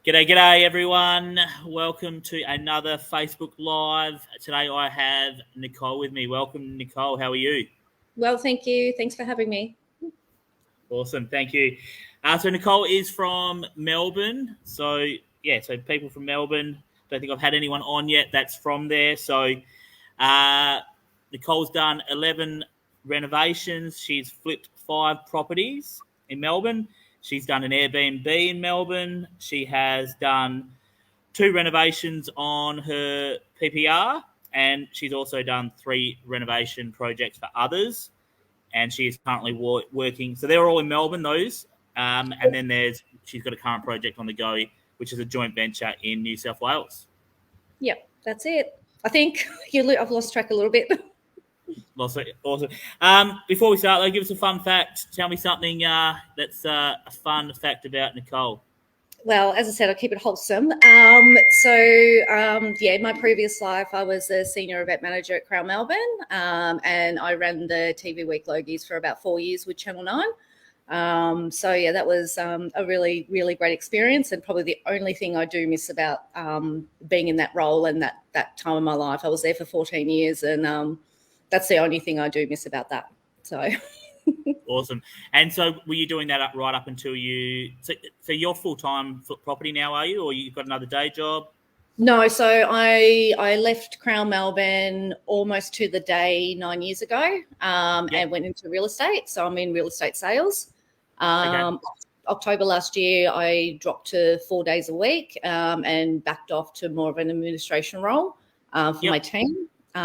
G'day everyone. Welcome to another Facebook Live. Today I have Nichole with me. Welcome, Nichole. How are you? Well, thank you. Thanks for having me. Awesome. Thank you. So Nichole is from Melbourne. So people from Melbourne. Don't think I've had anyone on yet that's from there. So Nichole's done 11 renovations. She's flipped 5 properties in Melbourne. She's done an Airbnb in Melbourne. She has done 2 renovations on her PPR, and she's also done 3 renovation projects for others. And she is currently working. So they're all in Melbourne, those. And then she's got a current project on the go, which is a joint venture in New South Wales. Yep, that's it. I think I've lost track a little bit. Awesome. Before we start, though, give us a fun fact. Tell me something that's a fun fact about Nichole. Well, as I said, I'll keep it wholesome. My previous life, I was a senior event manager at Crown Melbourne, and I ran the TV Week Logies for about 4 years with Channel 9. That was a really, really great experience, and probably the only thing I do miss about being in that role and that time of my life. I was there for 14 years, and that's the only thing I do miss about that. So. Awesome. And so were you doing that right up until you... So you're full-time property now, are you? Or you've got another day job? No, so I left Crown Melbourne almost to the day 9 years ago and went into real estate. So I'm in real estate sales. October last year, I dropped to 4 days a week and backed off to more of an administration role for my team. So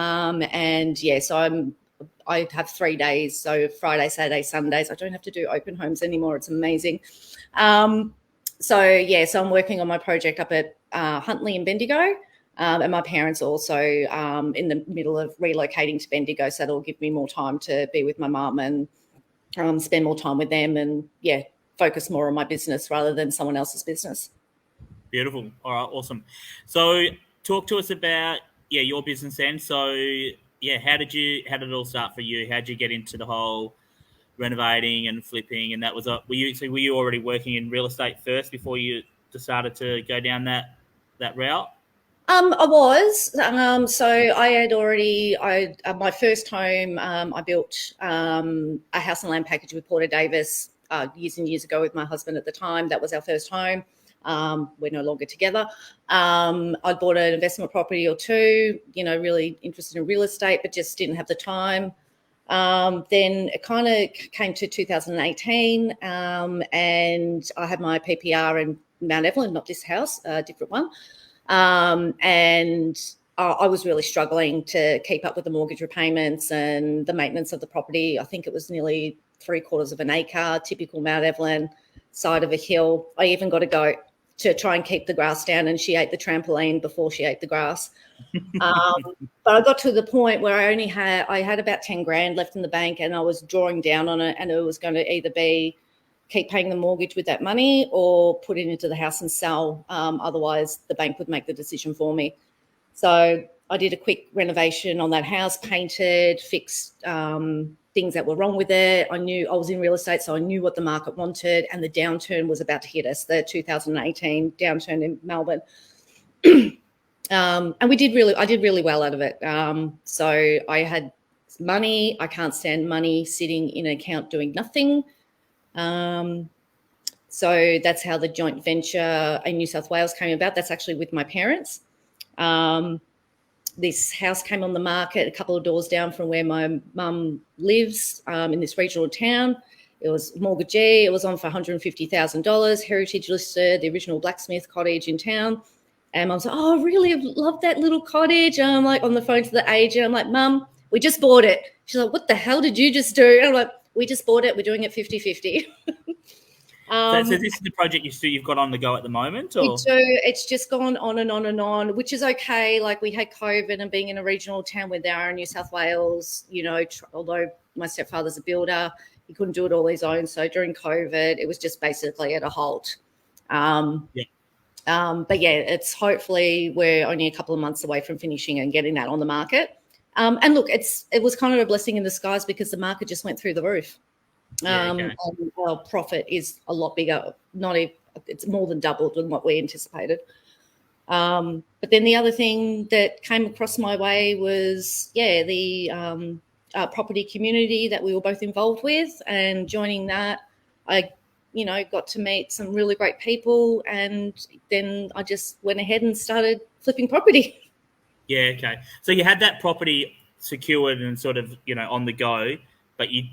I have 3 days, so Friday, Saturday, Sundays. I don't have to do open homes anymore. It's amazing. So I'm working on my project up at Huntley in Bendigo, and my parents are also in the middle of relocating to Bendigo, so that'll give me more time to be with my mum and spend more time with them and, focus more on my business rather than someone else's business. Beautiful. All right, awesome. So talk to us about, your business then. So, how did it all start for you? How did you get into the whole renovating and flipping? And that was were you already working in real estate first before you decided to go down that route? I was. So I had already. My first home. I built a house and land package with Porter Davis years and years ago with my husband at the time. That was our first home. We're no longer together. I bought an investment property or two, really interested in real estate, but just didn't have the time. Then it kind of came to 2018, and I had my PPR in Mount Evelyn, not this house, a different one. And I was really struggling to keep up with the mortgage repayments and the maintenance of the property. I think it was nearly 3/4 of an acre, typical Mount Evelyn, side of a hill. I even got a goat to try and keep the grass down, and she ate the trampoline before she ate the grass. But I got to the point where I had about 10 grand left in the bank, and I was drawing down on it, and it was going to either be keep paying the mortgage with that money or put it into the house and sell. Otherwise, the bank would make the decision for me. So I did a quick renovation on that house, painted, fixed things that were wrong with it. I knew I was in real estate, so I knew what the market wanted, and the downturn was about to hit us, the 2018 downturn in Melbourne. And I did really well out of it. So I had money. I can't stand money sitting in an account doing nothing. So that's how the joint venture in New South Wales came about. That's actually with my parents. This house came on the market a couple of doors down from where my mum lives, in this regional town. It was mortgagee. It was on for $150,000, heritage listed, the original blacksmith cottage in town. And Mum's like, oh, really? I love that little cottage. And I'm like on the phone to the agent. I'm like, Mum, we just bought it. She's like, what the hell did you just do? And I'm like, we just bought it. We're doing it 50-50. So this is the project you've got on the go at the moment? Or? It's just gone on and on and on, which is okay. Like, we had COVID, and being in a regional town where they are in New South Wales, although my stepfather's a builder, he couldn't do it all his own. So during COVID, it was just basically at a halt. It's hopefully we're only a couple of months away from finishing and getting that on the market. And look, it was kind of a blessing in disguise because the market just went through the roof. And our profit is a lot bigger. it's more than doubled than what we anticipated. But then the other thing that came across my way was, the property community that we were both involved with, and joining that, I, got to meet some really great people, and then I just went ahead and started flipping property. Yeah, okay. So you had that property secured and sort of, on the go, but you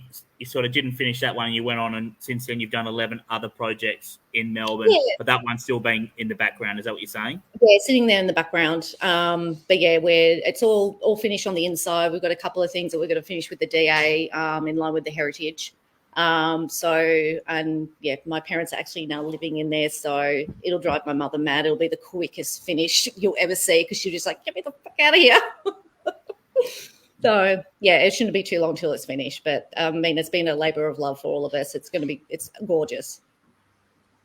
sort of didn't finish that one. And you went on, and since then you've done 11 other projects in Melbourne, Yeah. but that one's still being in the background. Is that what you're saying? Yeah, sitting there in the background. But yeah, it's all finished on the inside. We've got a couple of things that we're going to finish with the DA in line with the heritage. My parents are actually now living in there, so it'll drive my mother mad. It'll be the quickest finish you'll ever see, because she'll just like, get me the fuck out of here. So yeah, it shouldn't be too long till it's finished. But it's been a labour of love for all of us. It's gorgeous.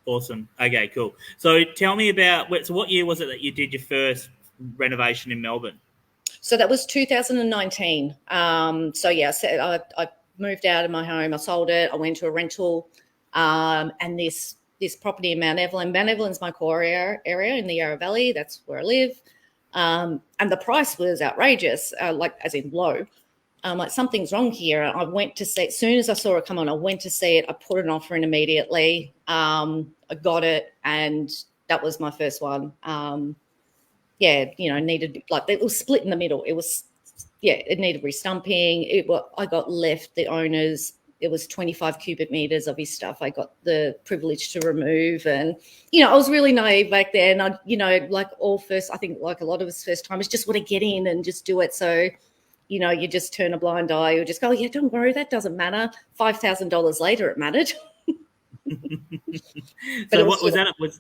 Awesome. Okay, cool. So tell me about, what year was it that you did your first renovation in Melbourne? So that was 2019. I moved out of my home. I sold it. I went to a rental, and this property in Mount Evelyn. Mount Evelyn's my core area in the Yarra Valley. That's where I live. And the price was outrageous, as in low. Like, something's wrong here. I went to see it. As soon as I saw it come on, I went to see it. I put an offer in immediately. I got it, and that was my first one. Needed, like, it was split in the middle. It needed restumping. I got left the owners. It was 25 cubic meters of his stuff I got the privilege to remove. And, I was really naive back then. I think like a lot of us first timers just want to get in and just do it. So, you just turn a blind eye. You just go, yeah, don't worry, that doesn't matter. $5,000 later, it mattered. So what was that? What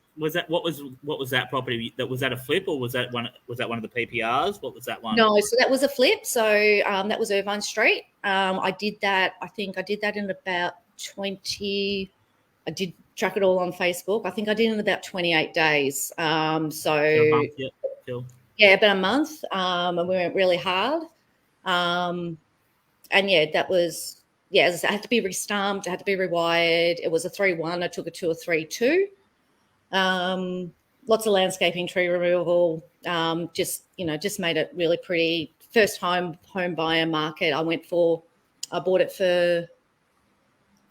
was that property? Was that a flip, or was that one of the PPRs? What was that one? No, so that was a flip. So that was Irvine Street. I did that. I think I did that in about 20. I did track it all on Facebook. I think I did it in about 28 days. A month, yeah, cool. Yeah, about a month. And we went really hard. That was. Yeah, it had to be restumped. It had to be rewired. It was a 3-1. I took it to a 3-2. Lots of landscaping, tree removal. Just made it really pretty. First home buyer market. I bought it for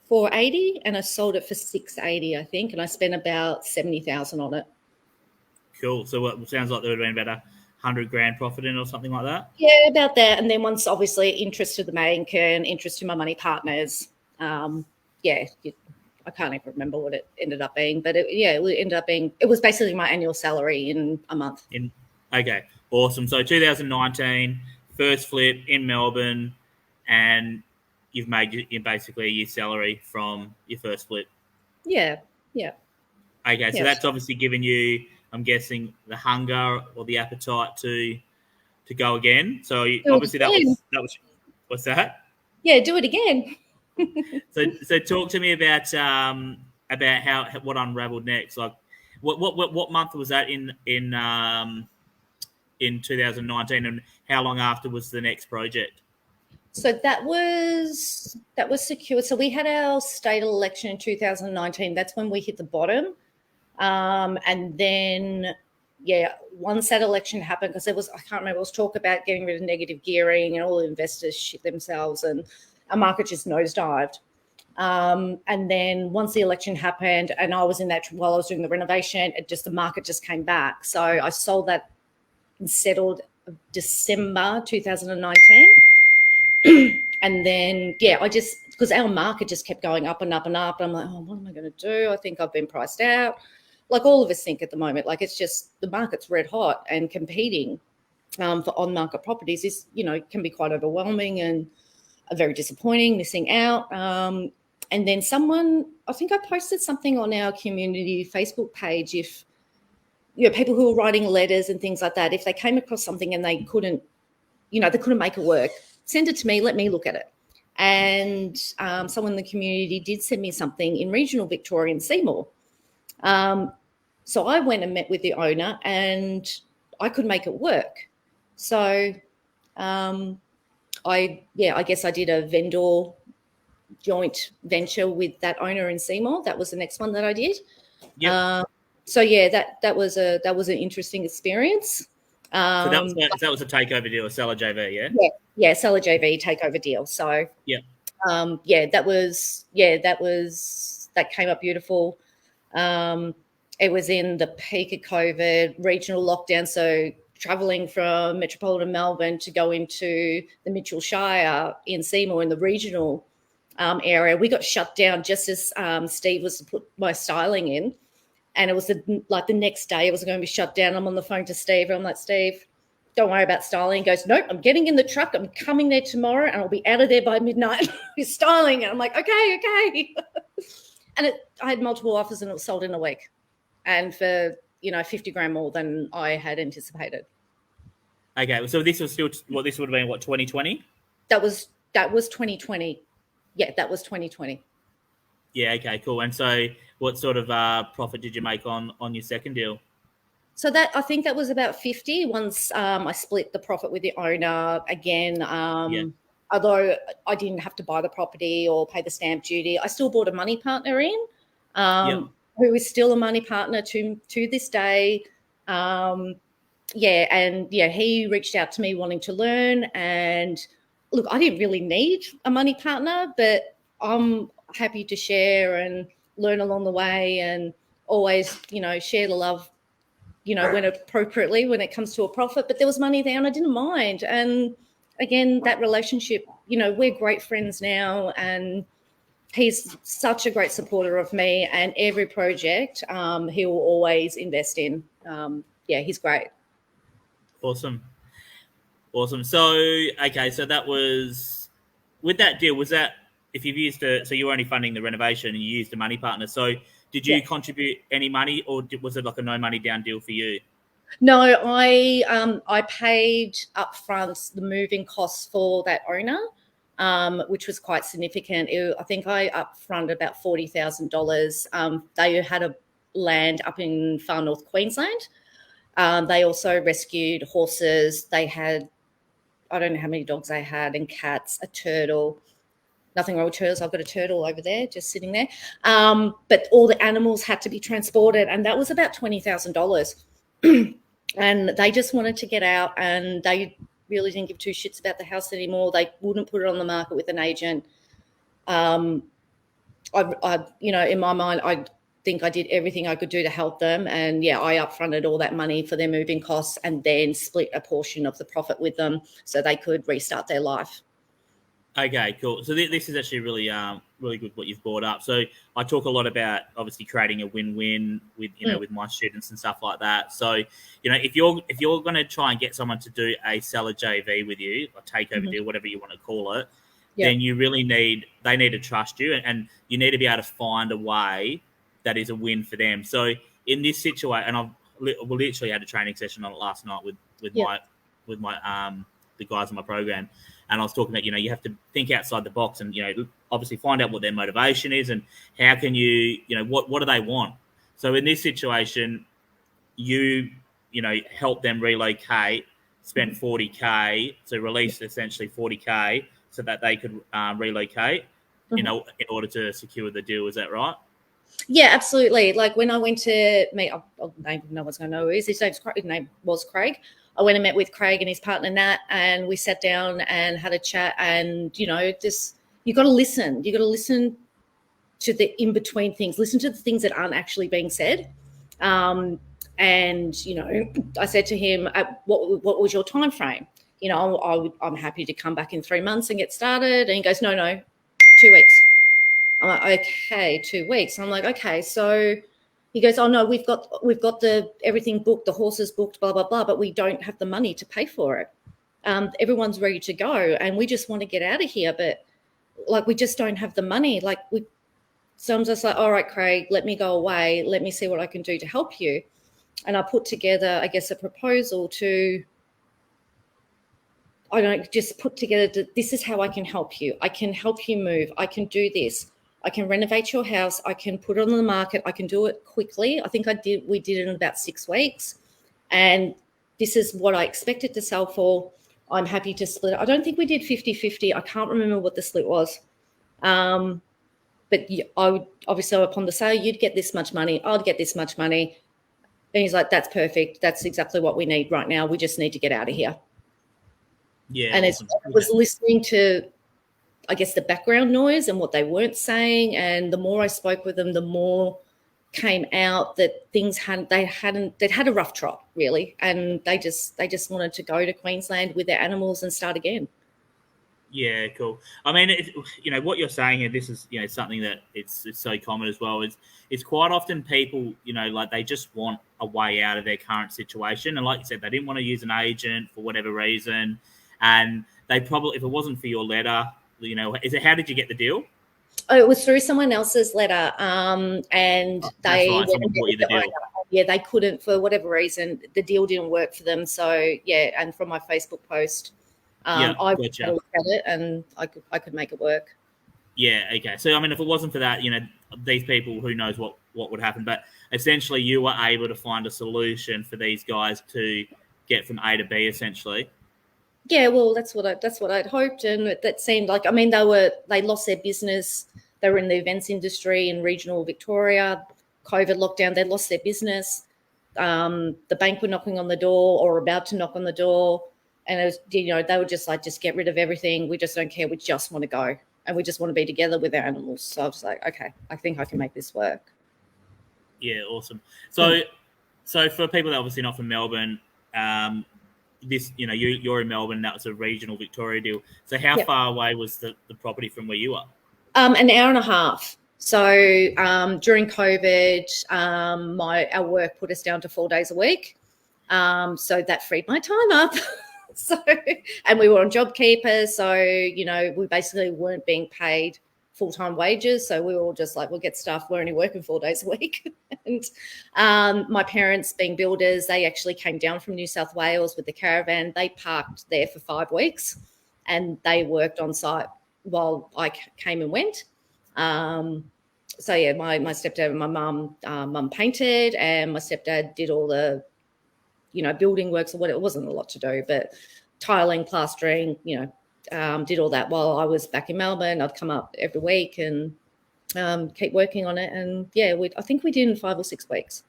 $480, and I sold it for $680, I think, and I spent about $70,000 on it. Cool. So it sounds like there would have been about $100,000 profit in, or something like that? Yeah, about that. And then once, obviously, interest to the bank and interest to my money partners. I can't even remember what it ended up being, but it ended up being, it was basically my annual salary in a month. Okay, awesome. So 2019, first flip in Melbourne, and you've made basically your salary from your first flip. Yeah. Okay, so that's obviously given you, I'm guessing, the hunger or the appetite to go again. So obviously that was what's that? Yeah, do it again. So talk to me about what unraveled next. Like what month was that in 2019, and how long after was the next project? So that was secure. So we had our state election in 2019. That's when we hit the bottom. And then, once that election happened, because I can't remember, it was talk about getting rid of negative gearing, and all the investors shit themselves, and our market just nosedived. And then once the election happened, and I was in that while I was doing the renovation, the market just came back. So I sold that and settled December 2019. And then, because our market just kept going up and up and up. And I'm like, oh, what am I going to do? I think I've been priced out. Like all of us think at the moment, like it's just the market's red hot, and competing for on-market properties is, can be quite overwhelming and very disappointing, missing out. And then I think I posted something on our community Facebook page, if, people who are writing letters and things like that, if they came across something and they couldn't make it work, send it to me, let me look at it. And someone in the community did send me something in regional Victoria in Seymour. So I went and met with the owner, and I could make it work. So I guess I did a vendor joint venture with that owner in Seymour. That was the next one that I did. Yep. So yeah, that was an interesting experience. So that was a takeover deal, a seller JV, yeah. Yeah, seller JV takeover deal. So Yep. that came up beautiful. It was in the peak of COVID, regional lockdown. So traveling from metropolitan Melbourne to go into the Mitchell Shire in Seymour in the regional area, we got shut down just as Steve was to put my styling in. And it was the next day it was going to be shut down. I'm on the phone to Steve. And I'm like, Steve, don't worry about styling. He goes, nope, I'm getting in the truck. I'm coming there tomorrow and I'll be out of there by midnight with styling. And I'm like, okay. And I had multiple offers and it was sold in a week. And for, 50 grand more than I had anticipated. Okay, so this was still this would have been 2020? That was 2020. Yeah, that was 2020. Yeah, okay, cool. And so what sort of profit did you make on your second deal? So that I think that was about 50 once I split the profit with the owner again. Although I didn't have to buy the property or pay the stamp duty, I still brought a money partner in, who is still a money partner to this day. He reached out to me wanting to learn. And look, I didn't really need a money partner, but I'm happy to share and learn along the way and always, share the love, when appropriately, when it comes to a profit. But there was money there and I didn't mind. And again, that relationship, we're great friends now, and he's such a great supporter of me, and every project he will always invest in. He's great. Awesome. So, okay, so that was, with that deal, was that, if you've used so you were only funding the renovation and you used a money partner. So did you contribute any money, or was it like a no money down deal for you? No, I paid upfront the moving costs for that owner, which was quite significant. I think I upfront about $40,000. They had a land up in far north Queensland. They also rescued horses. They had, I don't know how many dogs they had, and cats, a turtle. Nothing wrong with turtles. I've got a turtle over there just sitting there. But all the animals had to be transported, and that was about $20,000. And they just wanted to get out, and they really didn't give two shits about the house anymore. They wouldn't put it on the market with an agent. In my mind, I think I did everything I could do to help them. And I upfronted all that money for their moving costs and then split a portion of the profit with them so they could restart their life. Okay, cool. So this is actually really, really good what you've brought up. So I talk a lot about obviously creating a win-win with with my students and stuff like that. So if you're going to try and get someone to do a seller JV with you, or takeover deal, whatever you want to call it, then you really they need to trust you, and you need to be able to find a way that is a win for them. So in this situation, and we literally had a training session on it last night with my the guys on my program. And I was talking about, you have to think outside the box and, obviously find out what their motivation is and how can you, what do they want? So in this situation, you help them relocate, spend 40K to release essentially 40K so that they could relocate, in order to secure the deal. Is that right? Yeah, absolutely. Like when I went to meet, no one's going to know who he is. His name was Craig. I went and met with Craig and his partner, Nat, and we sat down and had a chat. And, you got to listen. You got to listen to the in-between things. Listen to the things that aren't actually being said. And, I said to him, what was your time frame? I'm happy to come back in 3 months and get started. And he goes, no, 2 weeks. I'm like, okay, 2 weeks. I'm like, okay, so he goes, oh no, we've got the everything booked, the horses booked, blah, blah, blah, but we don't have the money to pay for it. Everyone's ready to go and we just want to get out of here, but we just don't have the money. So I'm just like, all right, Craig, let me go away. Let me see what I can do to help you. And I put together, I guess, a proposal to, this is how I can help you. I can help you move. I can do this. I can renovate your house. I can put it on the market. I can do it quickly. I think we did it in about 6 weeks. And this is what I expected to sell for. I'm happy to split it. I don't think we did 50-50. I can't remember what the split was. but I would obviously upon the sale, you'd get this much money, I'd get this much money. And he's like, that's perfect. That's exactly what we need right now. We just need to get out of here. Yeah, And awesome. I was listening to, I guess, the background noise and what they weren't saying. And the more I spoke with them, the more came out that they'd had a rough trot, really. And they just wanted to go to Queensland with their animals and start again. Yeah, cool. I mean, what you're saying here, this is, something that it's so common as well. It's quite often people, like they just want a way out of their current situation. And like you said, they didn't want to use an agent for whatever reason. And they probably, if it wasn't for your letter, how did you get the deal? Oh, it was through someone else's letter, and that's right. Someone bought you the deal. Yeah, they couldn't, for whatever reason, the deal didn't work for them. So yeah, and from my Facebook post, I looked at it and I could make it work. Yeah, okay. So I mean, if it wasn't for that, these people, who knows what would happen? But essentially, you were able to find a solution for these guys to get from A to B, essentially. Yeah, well, that's what I'd hoped, and that seemed like, I mean, they lost their business. They were in the events industry in regional Victoria. COVID lockdown, they lost their business. The bank were knocking on the door or about to knock on the door, and it was, they were just like, just get rid of everything. We just don't care. We just want to go, and we just want to be together with our animals. So I was like, okay, I think I can make this work. Yeah, awesome. So for people that are obviously not from Melbourne, this, you're in Melbourne, that was a regional Victoria deal. So how far away was the property from where you are? An hour and a half. So during COVID, our work put us down to 4 days a week. So that freed my time up. And we were on JobKeeper. So, we basically weren't being paid full-time wages. So we were all just like, we'll get stuff. We're only working 4 days a week. And my parents, being builders, they actually came down from New South Wales with the caravan. They parked there for 5 weeks and they worked on site while I came and went. So yeah, my stepdad and my mum painted, and my stepdad did all the, building works, or what. It wasn't a lot to do, but tiling, plastering, did all that while I was back in Melbourne. I'd come up every week and keep working on it. And yeah, I think we did in 5 or 6 weeks.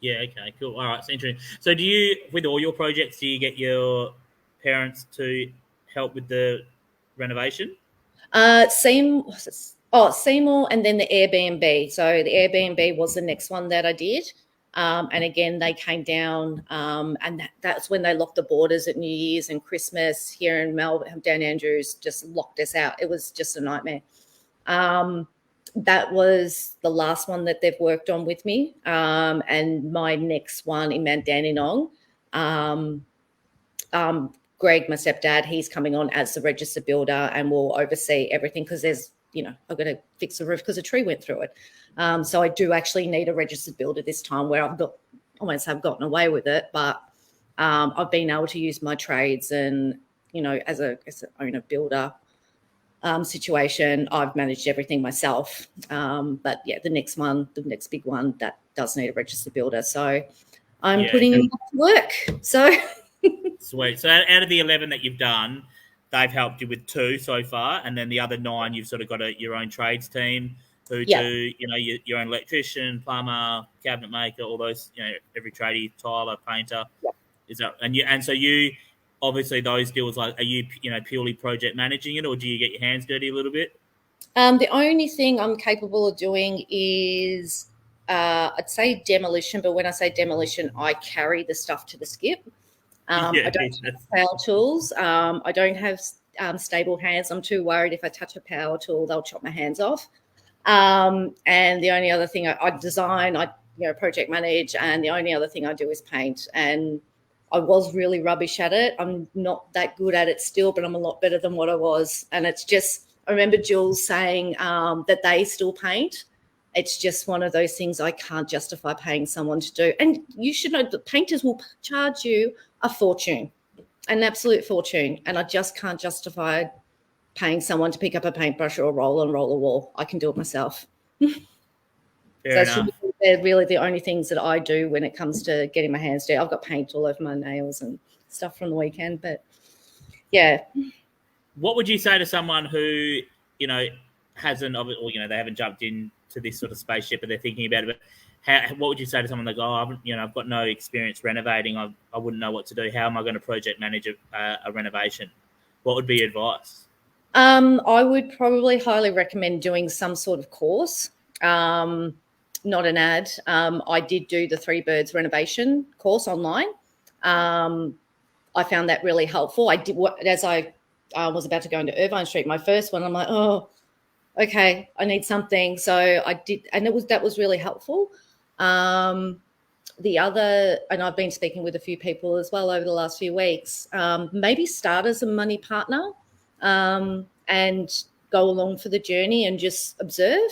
Yeah, okay, cool. All right, so interesting. So do you, with all your projects, do you get your parents to help with the renovation? Seymour, and then the Airbnb. So the Airbnb was the next one that I did. And again, they came down, and that's when they locked the borders at New Year's and Christmas here in Melbourne. Dan Andrews just locked us out. It was just a nightmare. That was the last one that they've worked on with me. And my next one in Dandenong, Greg, my stepdad, he's coming on as the registered builder and will oversee everything, because there's, I've got to fix the roof because a tree went through it. So I do actually need a registered builder this time, where I won't say I've gotten away with it, but I've been able to use my trades, and, as an owner builder situation, I've managed everything myself. But yeah, the next big one, that does need a registered builder. So I'm putting in to work. So sweet. So out of the 11 that you've done, they've helped you with 2 so far, and then the other 9, you've sort of got your own trades team who do, your own electrician, plumber, cabinet maker, all those, every tradie, tiler, painter. Yeah. Is that, and so you, obviously those deals, like, are you, purely project managing it, or do you get your hands dirty a little bit? The only thing I'm capable of doing is, I'd say demolition, but when I say demolition, I carry the stuff to the skip. I don't have power tools. I don't have stable hands. I'm too worried if I touch a power tool, they'll chop my hands off. And the only other thing I design, project manage, and the only other thing I do is paint. And I was really rubbish at it. I'm not that good at it still, but I'm a lot better than what I was. And it's just, I remember Jules saying that they still paint. It's just one of those things I can't justify paying someone to do. And you should know that painters will charge you a fortune, an absolute fortune. And I just can't justify paying someone to pick up a paintbrush or a roller and roll a wall. I can do it myself. Fair enough. They're really the only things that I do when it comes to getting my hands dirty. I've got paint all over my nails and stuff from the weekend, but yeah. What would you say to someone who, hasn't, or they haven't jumped into this sort of spaceship, but they're thinking about it. But what would you say to someone like, I've got no experience renovating. I wouldn't know what to do. How am I going to project manage a renovation? What would be your advice? I would probably highly recommend doing some sort of course, not an ad. I did do the Three Birds renovation course online. I found that really helpful. I did as I was about to go into Irvine Street, my first one. I'm like, oh, okay, I need something. So I did, and that was really helpful. The other, and I've been speaking with a few people as well over the last few weeks, maybe start as a money partner and go along for the journey and just observe.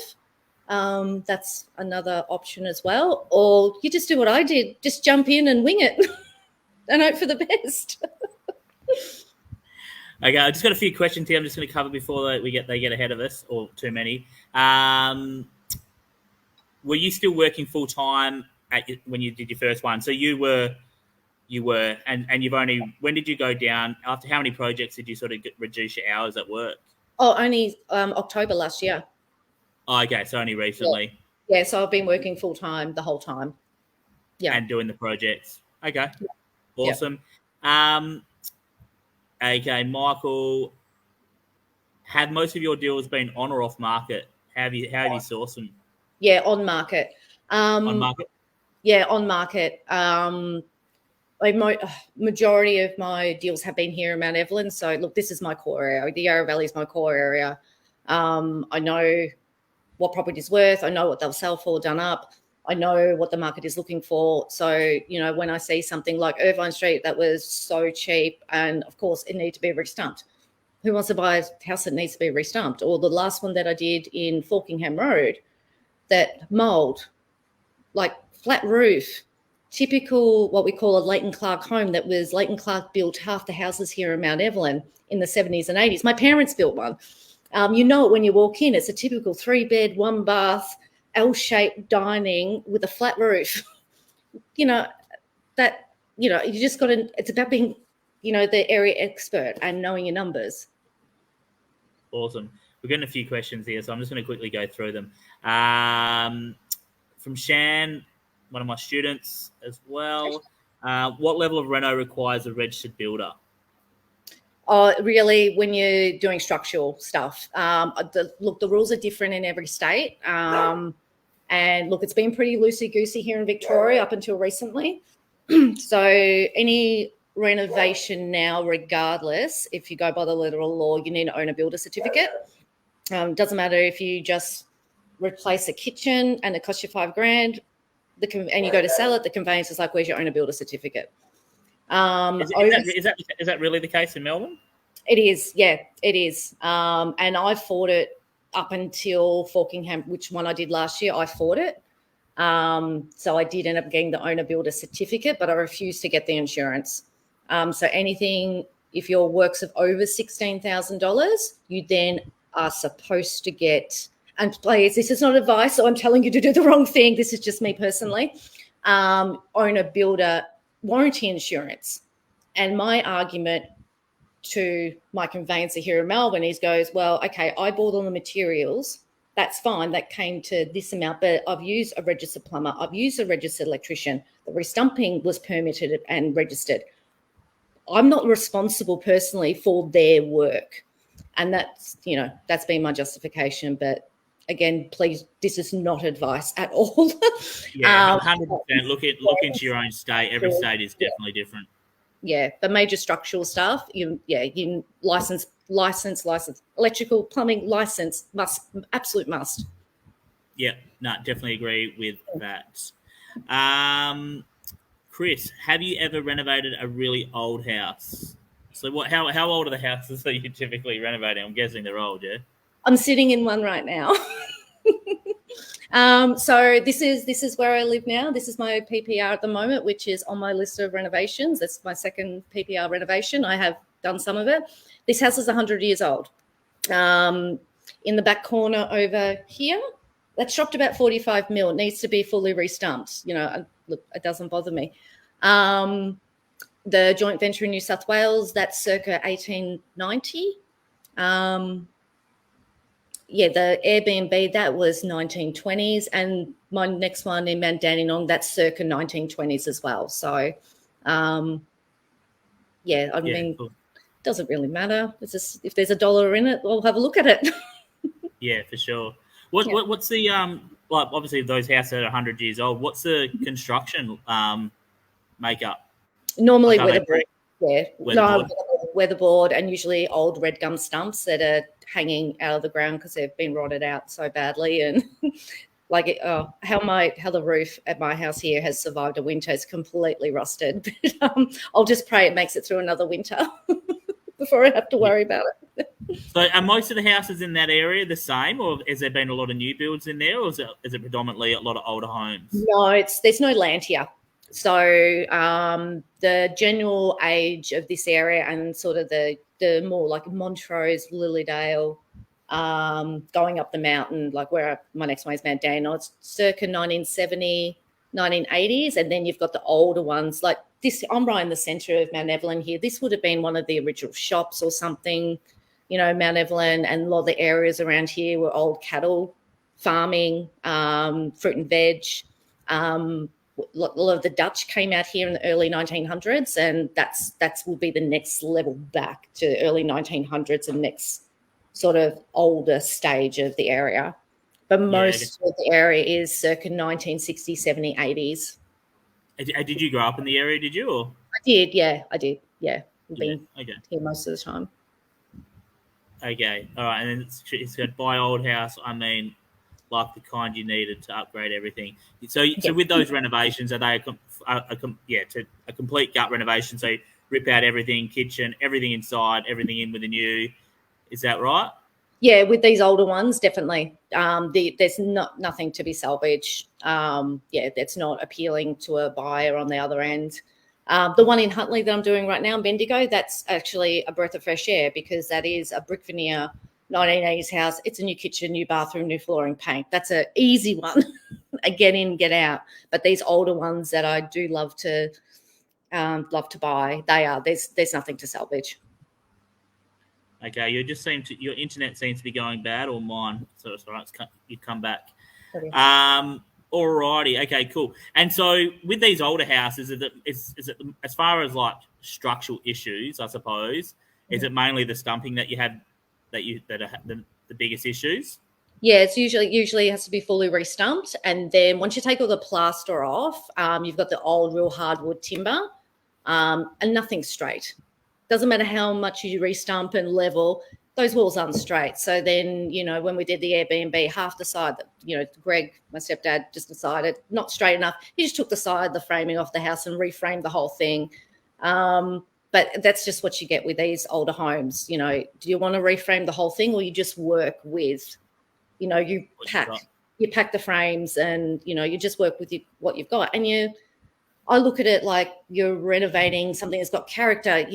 That's another option as well. Or you just do what I did, just jump in and wing it and hope for the best. Okay, I just got a few questions here. I'm just going to cover before they get ahead of us, or too many. Were you still working full time when you did your first one? So you were, and you've only. When did you go down? After how many projects did you sort of reduce your hours at work? Oh, only October last year. Oh, okay, so only recently. Yeah, so I've been working full time the whole time. Yeah, and doing the projects. Okay, awesome. Okay, Michael, have most of your deals been on or off market? How have you sourced them? Yeah, on market. On market? Yeah, on market. Majority of my deals have been here in Mount Evelyn. So, look, this is my core area. The Yarra Valley is my core area. I know what property's worth. I know what they'll sell for done up. I know what the market is looking for. So, when I see something like Irvine Street that was so cheap, and of course it needed to be restumped. Who wants to buy a house that needs to be restumped? Or the last one that I did in Falkingham Road, that mould, like flat roof, typical what we call a Leighton Clark home. That was Leighton Clark built half the houses here in Mount Evelyn in the 70s and 80s. My parents built one. You know it when you walk in. It's a typical 3-bed, 1-bath, L-shaped dining with a flat roof. You just got to, it's about being, the area expert and knowing your numbers. Awesome. We're getting a few questions here, so I'm just going to quickly go through them. From Shan, one of my students as well. What level of reno requires a registered builder? Really, when you're doing structural stuff. The rules are different in every state. And look, it's been pretty loosey-goosey here in Victoria up until recently. So any renovation now, regardless, if you go by the letter of law, you need to own a builder certificate. Doesn't matter if you just replace a kitchen and it costs you $5,000, and you go to sell it, the conveyance is like, where's your owner builder certificate? Is that really the case in Melbourne? It is, yeah, it is. And I fought it up until Falkingham, which one I did last year. I fought it. So I did end up getting the owner builder certificate, but I refused to get the insurance. So anything, if your works of over $16,000, you then are supposed to get, and please, this is not advice, so I'm telling you to do the wrong thing. This is just me personally. Owner builder warranty insurance. And my argument to my conveyancer here in Melbourne goes, well, okay, I bought all the materials. That's fine. That came to this amount, but I've used a registered plumber. I've used a registered electrician. The restumping was permitted and registered. I'm not responsible personally for their work. And that's been my justification. But again, please, this is not advice at all. Yeah, 100%. Look into your own state. Every state is definitely different. Yeah, the major structural stuff, you license, electrical, plumbing license, absolute must. Yeah, no, definitely agree with that. Chris, have you ever renovated a really old house? So how old are the houses that you typically renovating? I'm guessing they're old, yeah? I'm sitting in one right now. So this is where I live now. This is my PPR at the moment, which is on my list of renovations. That's my second PPR renovation. I have done some of it. This house is 100 years old. In the back corner over here, that's shopped about 45 mil. It needs to be fully restumped. Look, it doesn't bother me. The joint venture in New South Wales, that's circa 1890. the Airbnb, that was 1920s, and my next one in Mandananong, that's circa 1920s as well. So, I mean, cool. doesn't really matter. It's just, if there's $1 in it, I'll have a look at it. Yeah, for sure. What's the like? Obviously, those houses are 100 years old. What's the construction makeup? Normally Like, are they weatherboard. Yeah, no, weatherboard? weatherboard, and usually old red gum stumps that are hanging out of the ground because they've been rotted out so badly. And like how the roof at my house here has survived a winter is completely rusted. But I'll just pray it makes it through another winter before I have to worry about it. So, are most of the houses in that area the same, or has there been a lot of new builds in there, or is it predominantly a lot of older homes? No, there's no land here. So the general age of this area and sort of the more like Montrose, Lilydale, going up the mountain, like where my next one is Mount Dana, it's circa 1970, 1980s. And then you've got the older ones like this. I'm right in the centre of Mount Evelyn here. This would have been one of the original shops or something, Mount Evelyn, and a lot of the areas around here were old cattle farming, fruit and veg. A lot of the Dutch came out here in the early 1900s, and that's will be the next level back to early 1900s and next sort of older stage of the area. But most of the area is circa 1960s, 70s, 80s. Did you grow up in the area, did you? Or? I did, yeah. We've been Okay. here most of the time. Okay, all right. And then it's got buy old house, I mean, like the kind you needed to upgrade everything. So with those renovations, are they a complete gut renovation? So rip out everything, kitchen, everything inside, everything in with the new. Is that right? Yeah, with these older ones, definitely. There's nothing to be salvaged. That's not appealing to a buyer on the other end. The one in Huntley that I'm doing right now in Bendigo, that's actually a breath of fresh air because that is a brick veneer 1980s house. It's a new kitchen, new bathroom, new flooring, paint. That's an easy one. A get in, get out. But these older ones that I do love to buy, there's nothing to salvage. Okay, your internet seems to be going bad, or mine. So it's all right. You come back. Alrighty. Okay, cool. And so with these older houses, is it as far as like structural issues? I suppose is it mainly the stumping that you had that are the biggest issues? Yeah, it's usually has to be fully restumped, and then once you take all the plaster off, you've got the old real hardwood timber, and nothing's straight. Doesn't matter how much you restump and level, those walls aren't straight. So then, when we did the Airbnb, half the side that, Greg, my stepdad, just decided not straight enough. He just took the side, the framing off the house and reframed the whole thing. But that's just what you get with these older homes. Do you want to reframe the whole thing, or you just work with, you pack the frames and, you just work with what you've got. And I look at it like you're renovating something that's got character.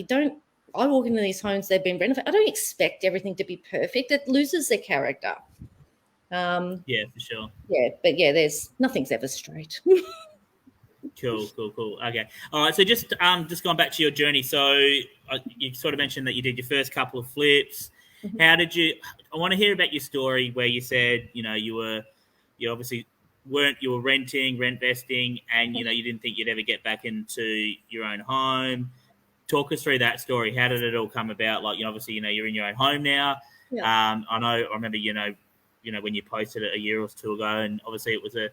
I walk into these homes, they've been renovated. I don't expect everything to be perfect. It loses their character. Yeah, for sure. Yeah, but nothing's ever straight. Cool. Okay. All right. So just going back to your journey. So you sort of mentioned that you did your first couple of flips. Mm-hmm. I want to hear about your story where you said, you obviously you were renting, rent vesting, and, you didn't think you'd ever get back into your own home. Talk us through that story. How did it all come about? Like, obviously, you're in your own home now. Yeah. I remember, when you posted it a year or two ago, and obviously it was a,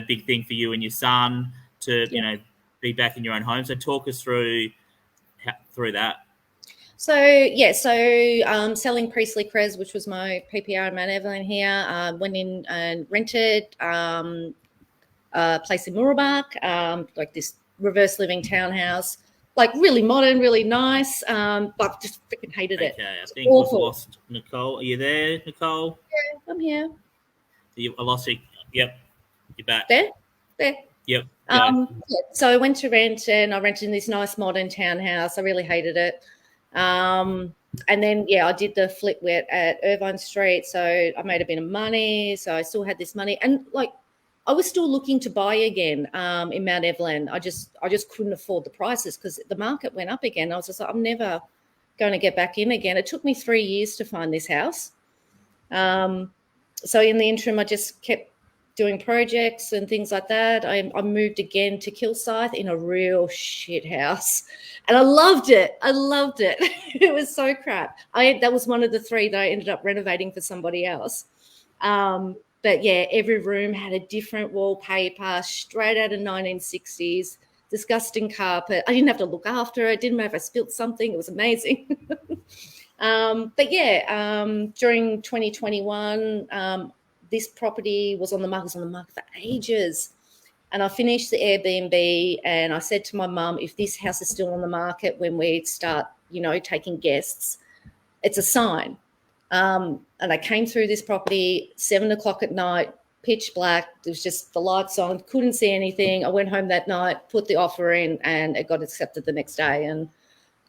big thing for you and your son to, be back in your own home. So talk us through that. So, selling Priestley Cres, which was my PPR in Mount Evelyn here, went in and rented a place in Mooroolbark, like this reverse living townhouse. Like really modern, really nice, but just freaking hated it. Okay, I think we've lost Nichole. Are you there, Nichole? Yeah, I'm here. I lost you. Yep, you're back. There. Yep. So I went to rent, and I rented in this nice modern townhouse. I really hated it. And then I did the flip at Irvine Street. So I made a bit of money. So I still had this money, and I was still looking to buy again in Mount Evelyn. I just couldn't afford the prices because the market went up again. I was just like, I'm never going to get back in again. It took me 3 years to find this house. So in the interim, I just kept doing projects and things like that. I moved again to Kilsyth in a real shit house, and I loved it. I loved it. It was so crap. That was one of the 3 that I ended up renovating for somebody else. But yeah, every room had a different wallpaper, straight out of 1960s. Disgusting carpet. I didn't have to look after it. Didn't matter if I spilt something. It was amazing. But yeah, during 2021, this property was on the market. For ages. And I finished the Airbnb, and I said to my mum, if this house is still on the market when we start, taking guests, it's a sign. And I came through this property 7:00 at night, pitch black. There was just the lights on, couldn't see anything. I went home that night, put the offer in, and it got accepted the next day. And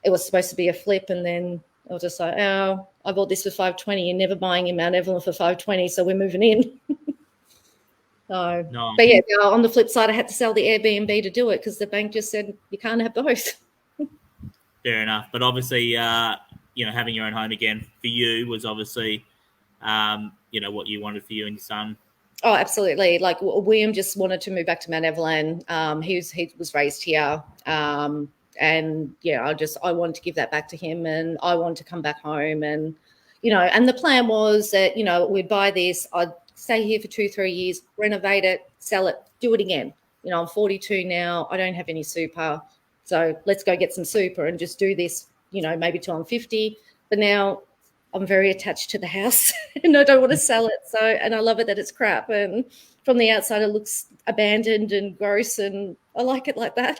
it was supposed to be a flip, and then I was just like, oh, I bought this for 520. You're never buying in Mount Evelyn for 520, so we're moving in. So, No. but yeah, on the flip side, I had to sell the Airbnb to do it because the bank just said you can't have both. Fair enough. But obviously, having your own home again for you was obviously, what you wanted for you and your son. Oh, absolutely. Like William just wanted to move back to Mount Evelyn. He was raised here. And yeah, I wanted to give that back to him, and I wanted to come back home. And, and the plan was that, we'd buy this, I'd stay here for 2-3 years, renovate it, sell it, do it again. I'm 42 now. I don't have any super. So let's go get some super and just do this, maybe till I'm 50. But now I'm very attached to the house and I don't want to sell it. So, and I love it that it's crap. And from the outside, it looks abandoned and gross, and I like it like that.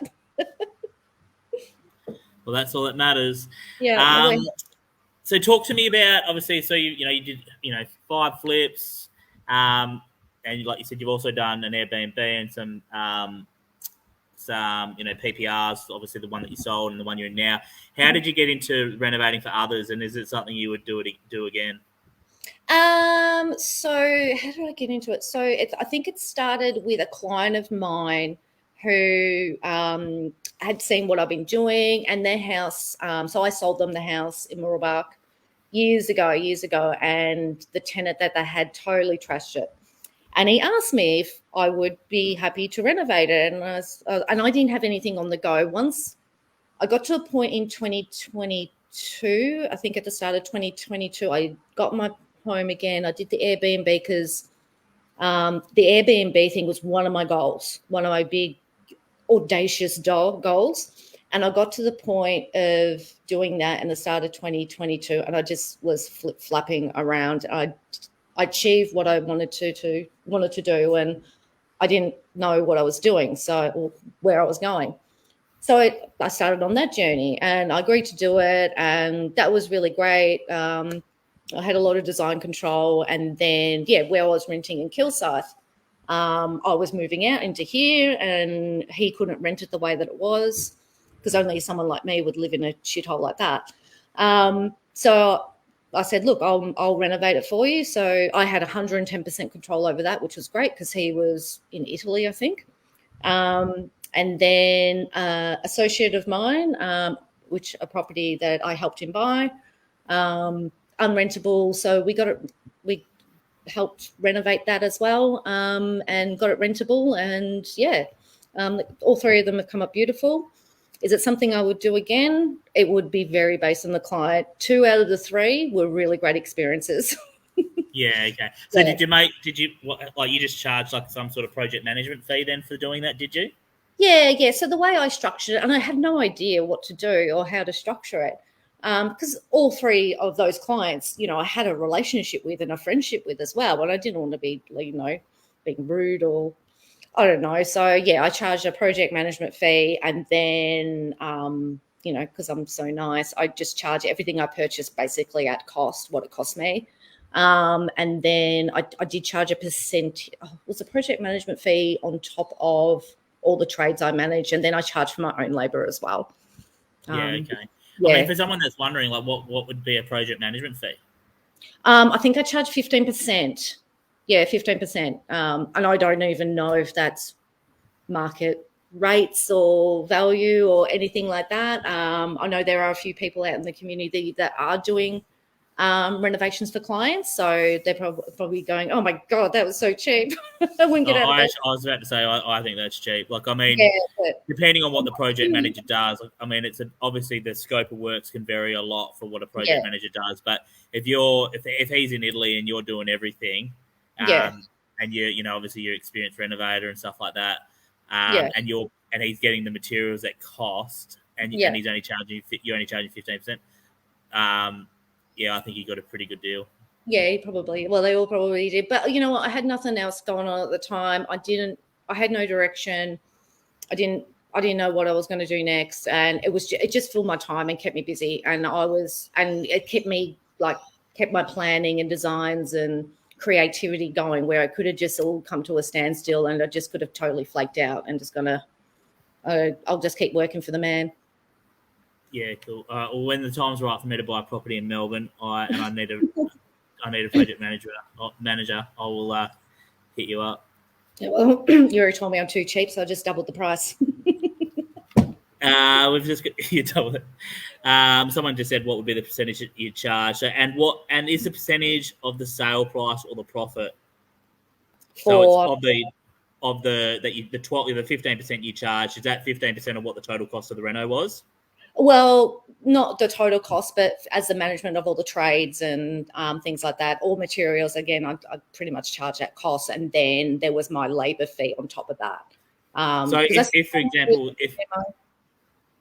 Well, that's all that matters. Yeah. So talk to me about, obviously, so you did 5 flips, and like you said, you've also done an Airbnb and some PPRs, obviously the one that you sold and the one you're in now. How did you get into renovating for others, and is it something you would do again? So how did I get into it? So I think it started with a client of mine who had seen what I've been doing, and their house. So I sold them the house in Mooroolbark years ago, and the tenant that they had totally trashed it. And he asked me if I would be happy to renovate it, and I didn't have anything on the go. Once I got to a point in 2022, I think at the start of 2022, I got my home again. I did the Airbnb because the Airbnb thing was one of my goals, one of my big audacious goals. And I got to the point of doing that in the start of 2022, and I just was flip-flapping around. I achieved what I wanted to do, and I didn't know what I was doing, or where I was going. So I started on that journey, and I agreed to do it, and that was really great. I had a lot of design control, and then where I was renting in Kilsyth, I was moving out into here, and he couldn't rent it the way that it was, because only someone like me would live in a shithole like that. So I said, look, I'll renovate it for you. So I had 110% control over that, which was great because he was in Italy, I think. And then associate of mine, which a property that I helped him buy, unrentable. So we helped renovate that as well, and got it rentable. And all 3 of them have come up beautiful. Is it something I would do again? It would be very based on the client. 2 out of the 3 were really great experiences. Yeah, okay. So you just charged like some sort of project management fee then for doing that, did you? Yeah. So the way I structured it, and I had no idea what to do or how to structure it, because all 3 of those clients, I had a relationship with and a friendship with as well, but I didn't want to be, being rude or I don't know. So I charged a project management fee, and then because I'm so nice, I just charge everything I purchased basically at cost, what it cost me. And then I did charge a percent. It was a project management fee on top of all the trades I manage, and then I charge for my own labor as well. Okay. Yeah. I mean, for someone that's wondering, like, what would be a project management fee? I think I charge 15%. Yeah, 15%. And I don't even know if that's market rates or value or anything like that. I know there are a few people out in the community that are doing renovations for clients. So they're probably going, oh my God, that was so cheap. I wouldn't get out of bed. I was about to say, I think that's cheap. Like, I mean, Yeah, but depending on what the project manager does, I mean, obviously the scope of works can vary a lot for what a project yeah, manager does. But if he's in Italy and you're doing everything, yeah, and you know, obviously you're experienced renovator and stuff like that, yeah, and he's getting the materials at cost, and yeah. he's only charging you're only charging 15%. Yeah, I think you got a pretty good deal. Yeah, probably. Well, they all probably did. But you know what? I had nothing else going on at the time. I had no direction. I didn't know what I was going to do next. And it just filled my time and kept me busy. And it kept my planning and designs and creativity going, where I could have just all come to a standstill and I just could have totally flaked out and just I'll just keep working for the man. Yeah, cool. Well, when the time's right for me to buy a property in Melbourne, I need a project manager. I will hit you up. Yeah, well, you already told me I'm too cheap, so I just doubled the price. We've just got you double it. Someone just said what would be the percentage that you charge, so, and is the percentage of the sale price or the profit? So it's of the 15% you charge. Is that 15% of what the total cost of the reno was? Well, not the total cost, but as the management of all the trades and things like that, all materials, again, I pretty much charge that cost. And then there was my labour fee on top of that. So if, for example,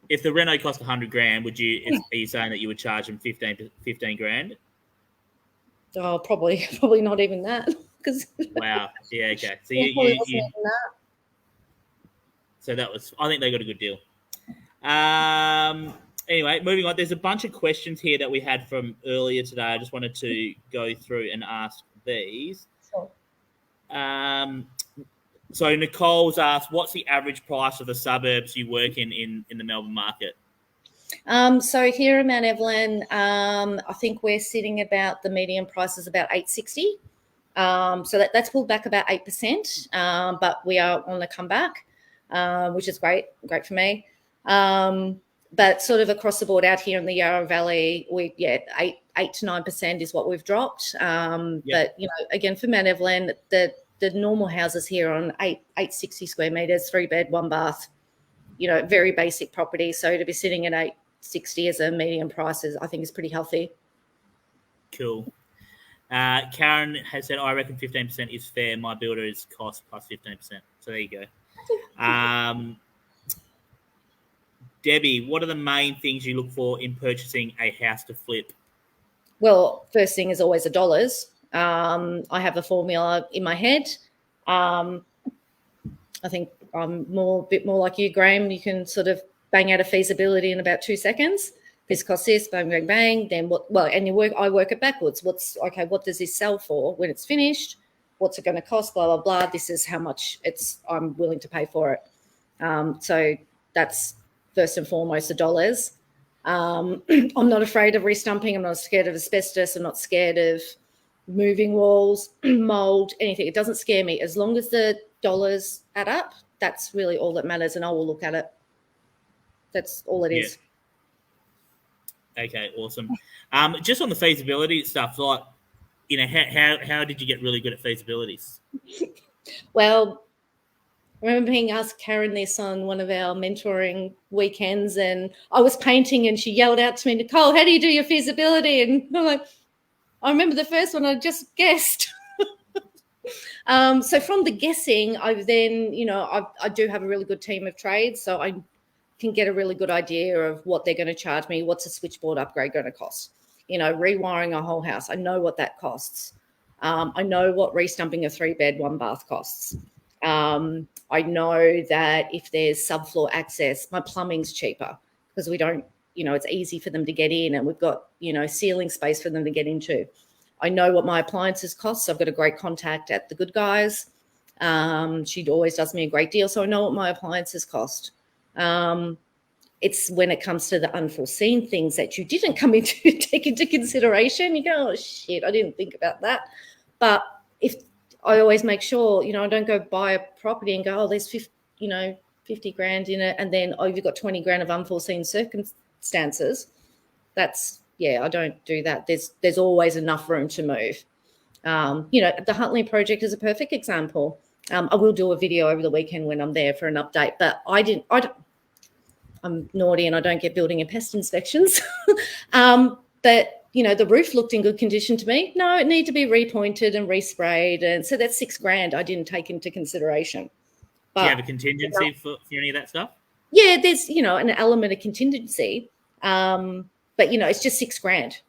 if the reno cost 100 grand, are you saying that you would charge them 15 grand? Oh, probably not even that. Wow. Yeah. Okay. So so I think they got a good deal. Anyway, moving on. There's a bunch of questions here that we had from earlier today. I just wanted to go through and ask these. Sure. So Nicole's asked, what's the average price of the suburbs you work in the Melbourne market? So here in Mount Evelyn, I think we're sitting about the median price is about $860. So that's pulled back about 8%, but we are on the comeback, which is great for me. But sort of across the board out here in the Yarra Valley, 8 to 9% is what we've dropped. But again, for Mount Evelyn, the normal houses here on 860 square meters, 3-bed, 1-bath, very basic property. So to be sitting at 860 as a median price I think is pretty healthy. Cool. Karen has said, I reckon 15% is fair. My builder is cost plus 15%. So there you go. Debbie, what are the main things you look for in purchasing a house to flip? Well, first thing is always the dollars. I have a formula in my head. I think I'm a bit more like you, Graham. You can sort of bang out a feasibility in about 2 seconds. This costs this, bang, bang, bang. Then what? Well, and I work it backwards. What does this sell for when it's finished? What's it going to cost? Blah, blah, blah. This is how much I'm willing to pay for it. So that's first and foremost the dollars. I'm not afraid of restumping. I'm not scared of asbestos. I'm not scared of moving walls, mold, anything. It doesn't scare me. As long as the dollars add up, that's really all that matters, and I will look at it. That's all it is. Okay, awesome. Just on the feasibility stuff, like, how did you get really good at feasibilities? Well, I remember being asked Karen this on one of our mentoring weekends, and I was painting and she yelled out to me, Nichole, how do you do your feasibility? And I'm like, I remember the first one I just guessed. So from the guessing, I then, I do have a really good team of trades, so I can get a really good idea of what they're going to charge me, what's a switchboard upgrade going to cost. Rewiring a whole house, I know what that costs. I know what restumping a 3-bed, 1-bath costs. I know that if there's subfloor access, my plumbing's cheaper because we don't, it's easy for them to get in, and we've got, ceiling space for them to get into. I know what my appliances cost. So I've got a great contact at the Good Guys. She always does me a great deal. So I know what my appliances cost. It's when it comes to the unforeseen things that you didn't take into consideration. You go, oh shit, I didn't think about that. But if I always make sure, I don't go buy a property and go, oh, there's 50 grand in it, and then you've got 20 grand of unforeseen circumstances. That's I don't do that. There's always enough room to move. The Huntley project is a perfect example. I will do a video over the weekend when I'm there for an update, but I'm naughty and I don't get building and pest inspections. But the roof looked in good condition to me. No, it needed to be repointed and resprayed, and so that's $6,000 I didn't take into consideration. But, do you have a contingency for any of that stuff? Yeah, there's an element of contingency, but it's just $6,000.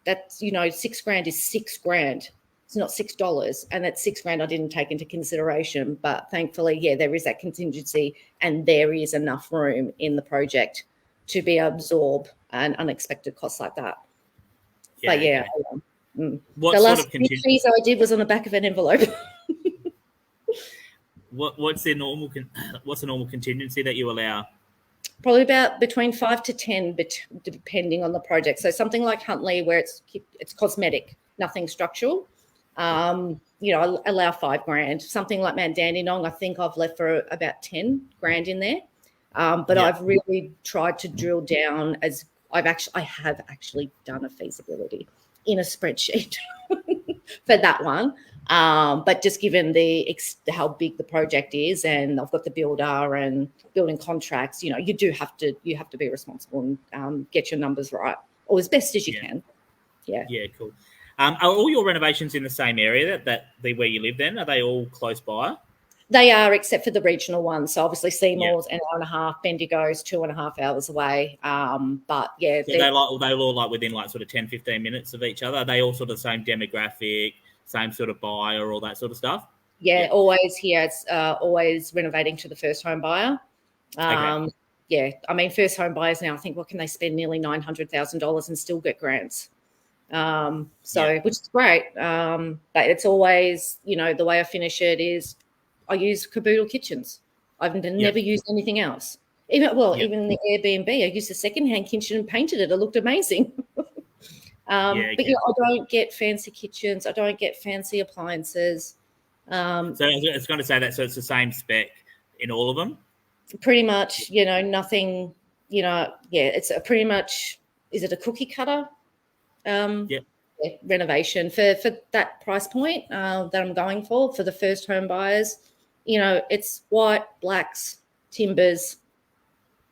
That's $6,000 is $6,000. It's not $6, and that's $6,000 I didn't take into consideration. But thankfully, there is that contingency, and there is enough room in the project to be absorb an unexpected cost like that. Yeah, but yeah, okay. The last fees I did was on the back of an envelope. What's the normal contingency that you allow? Probably about between 5 to 10, depending on the project. So something like Huntley, where it's cosmetic, nothing structural, I'll allow $5,000. Something like Mount Dandenong, I think I've left for about $10,000 in there. But I've really tried to drill down as I have actually done a feasibility in a spreadsheet for that one. But just given how big the project is, and I've got the builder and building contracts, you have to be responsible and get your numbers right, or as best as you can. Yeah. Yeah, cool. Are all your renovations in the same area where you live then? Are they all close by? They are, except for the regional ones. So obviously Seymour's an hour and a half, Bendigo's 2.5 hours away. But yeah. So they're all like within like sort of 10, 15 minutes of each other? Are they all sort of the same demographic, same sort of buyer, all that sort of stuff? Yeah. Always here. It's always renovating to the first home buyer. Okay. Yeah. I mean, first home buyers now, I think, what can they spend? Nearly $900,000 and still get grants. Which is great. But it's always, the way I finish it is I use caboodle kitchens. I've never used anything else. Even the Airbnb, I used a secondhand kitchen and painted it. It looked amazing. But I don't get fancy kitchens. I don't get fancy appliances. So it's going to say that. So it's the same spec in all of them? Pretty much, nothing, it's pretty much, is it a cookie cutter? Renovation for that price point that I'm going for the first home buyers. It's white, blacks, timbers,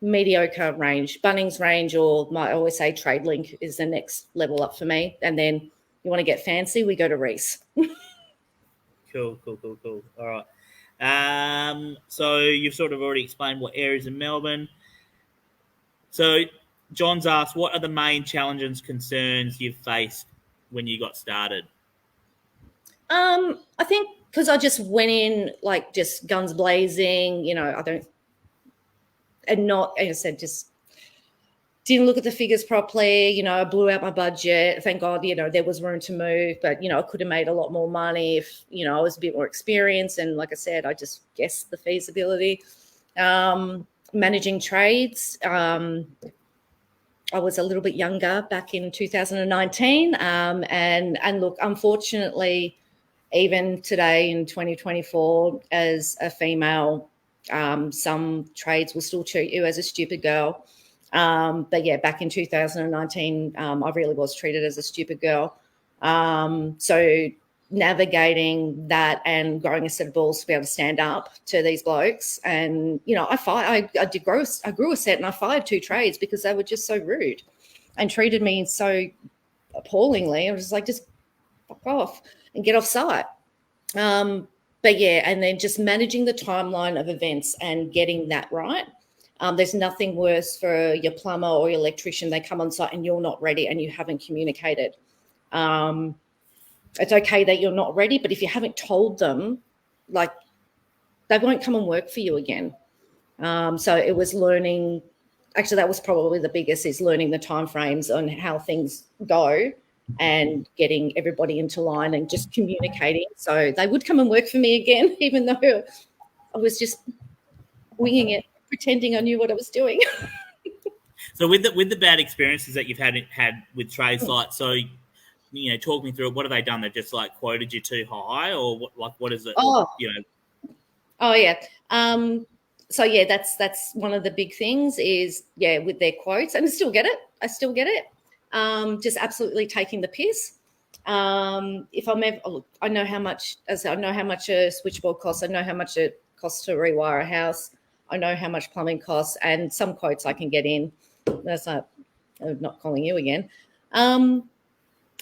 mediocre range, Bunnings range, or I always say Trade Link is the next level up for me. And then you want to get fancy, we go to Reese. Cool. All right. So you've sort of already explained what areas in Melbourne. So John's asked, what are the main challenges, concerns you've faced when you got started? I think because I just went in like just guns blazing, just didn't look at the figures properly. I blew out my budget. Thank God, there was room to move, but, I could have made a lot more money if, I was a bit more experienced. And like I said, I just guessed the feasibility. Managing trades. I was a little bit younger back in 2019. And look, unfortunately, even today in 2024, as a female, some trades will still treat you as a stupid girl. But yeah, back in 2019, I really was treated as a stupid girl. So navigating that and growing a set of balls to be able to stand up to these blokes. And, I grew a set and I fired 2 trades because they were just so rude and treated me so appallingly. I was just like, just fuck off and get off site. But yeah, and then just managing the timeline of events and getting that right. There's nothing worse for your plumber or your electrician. They come on site and you're not ready and you haven't communicated. It's okay that you're not ready, but if you haven't told them, like, they won't come and work for you again. So it was learning. Actually, that was probably the biggest, is learning the timeframes on how things go and getting everybody into line and just communicating. So they would come and work for me again, even though I was just winging it, pretending I knew what I was doing. So with the bad experiences that you've had with trades, like, so, talk me through it. What have they done? They've just like quoted you too high, or what is it? Oh yeah. So yeah, that's one of the big things is, with their quotes, and I still get it. just absolutely taking the piss. If I'm ever, I know how much, as I know how much a switchboard costs. I know how much it costs to rewire a house. I know how much plumbing costs, and some quotes I can get in. That's not, I'm not calling you again. But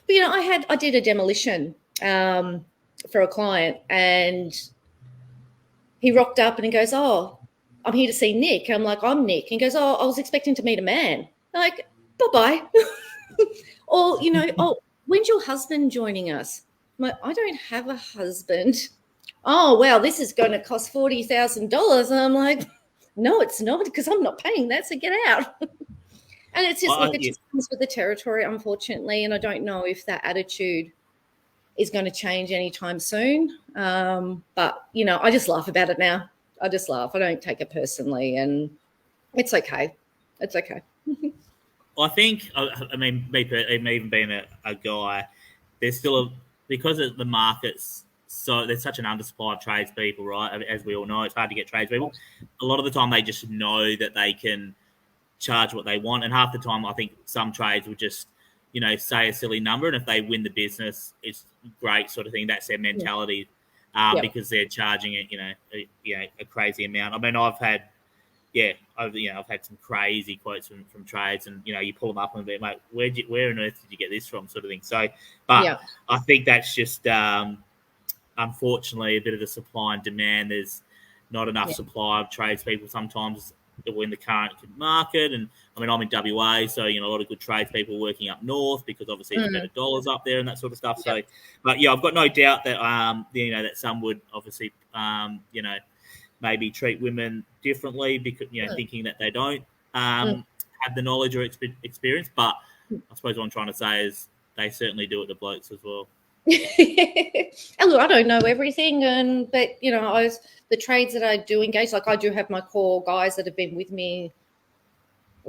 I did a demolition for a client, and he rocked up and he goes, "Oh, I'm here to see Nick." And I'm like, "I'm Nick." And he goes, "Oh, I was expecting to meet a man." I'm like, "Bye-bye." Or, "Oh, when's your husband joining us?" I'm like, "I don't have a husband." "Oh, wow, this is going to cost $40,000. And I'm like, "No, it's not, because I'm not paying that, so get out." And it's just, look, it just comes with the territory, unfortunately. And I don't know if that attitude is going to change anytime soon. But, I just laugh about it now. I just laugh. I don't take it personally, and it's okay. It's okay. I think, I mean, me even being a guy, there's still because of the market's there's such an undersupply of tradespeople, right? As we all know, it's hard to get tradespeople. A lot of the time, they just know that they can charge what they want, and half the time, I think some trades will just, say a silly number, and if they win the business, it's great, sort of thing. That's their mentality, because they're charging it, a crazy amount. I mean, I've had some crazy quotes from trades, and you pull them up and be, mate, where on earth did you get this from, sort of thing. So, but I think that's just unfortunately a bit of the supply and demand. There's not enough supply of tradespeople sometimes in the current market, and I mean, I'm in WA, so a lot of good tradespeople working up north because obviously there's better dollars up there and that sort of stuff. So, but I've got no doubt that that some would obviously maybe treat women differently because thinking that they don't have the knowledge or experience. But I suppose what I'm trying to say is they certainly do it to blokes as well. And look, I don't know everything, but the trades that I do engage, like I do have my core guys that have been with me.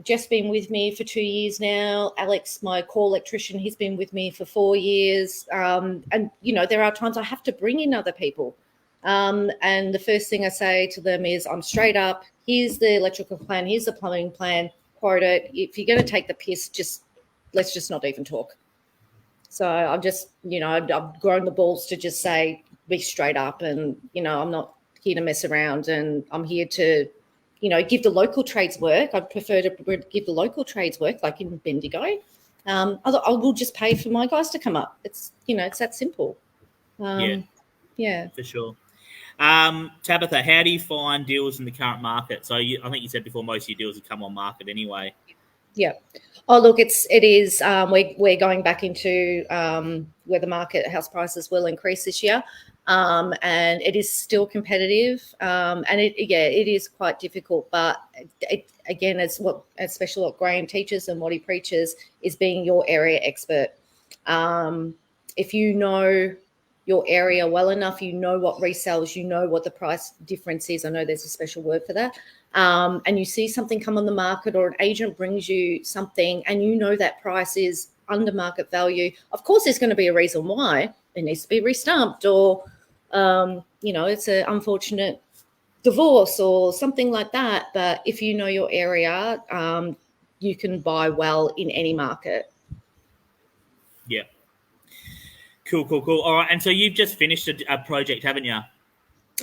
Jeff's been with me for 2 years now. Alex, my core electrician, he's been with me for 4 years. And there are times I have to bring in other people. And the first thing I say to them is, I'm straight up. Here's the electrical plan. Here's the plumbing plan. Quote it. If you're going to take the piss, let's just not even talk. So I've just, I've grown the balls to just say, be straight up, and, I'm not here to mess around, and I'm here to, give the local trades work. I'd prefer to give the local trades work, like in Bendigo. I will just pay for my guys to come up. It's, it's that simple. Yeah. For sure. Tabitha, how do you find deals in the current market? So I think you said before, most of your deals have come on market anyway. Yeah. Oh, look, it is. We're going back into where the market house prices will increase this year, and it is still competitive. And it is quite difficult. But again, especially what Graham teaches and what he preaches is being your area expert. If you know your area well enough, you know what resells, you know what the price difference is. I know there's a special word for that. And you see something come on the market, or an agent brings you something, and you know that price is under market value. Of course, there's going to be a reason why it needs to be restumped, or it's an unfortunate divorce or something like that. But if you know your area, you can buy well in any market. Yeah. Cool. All right, and so you've just finished a project, haven't you?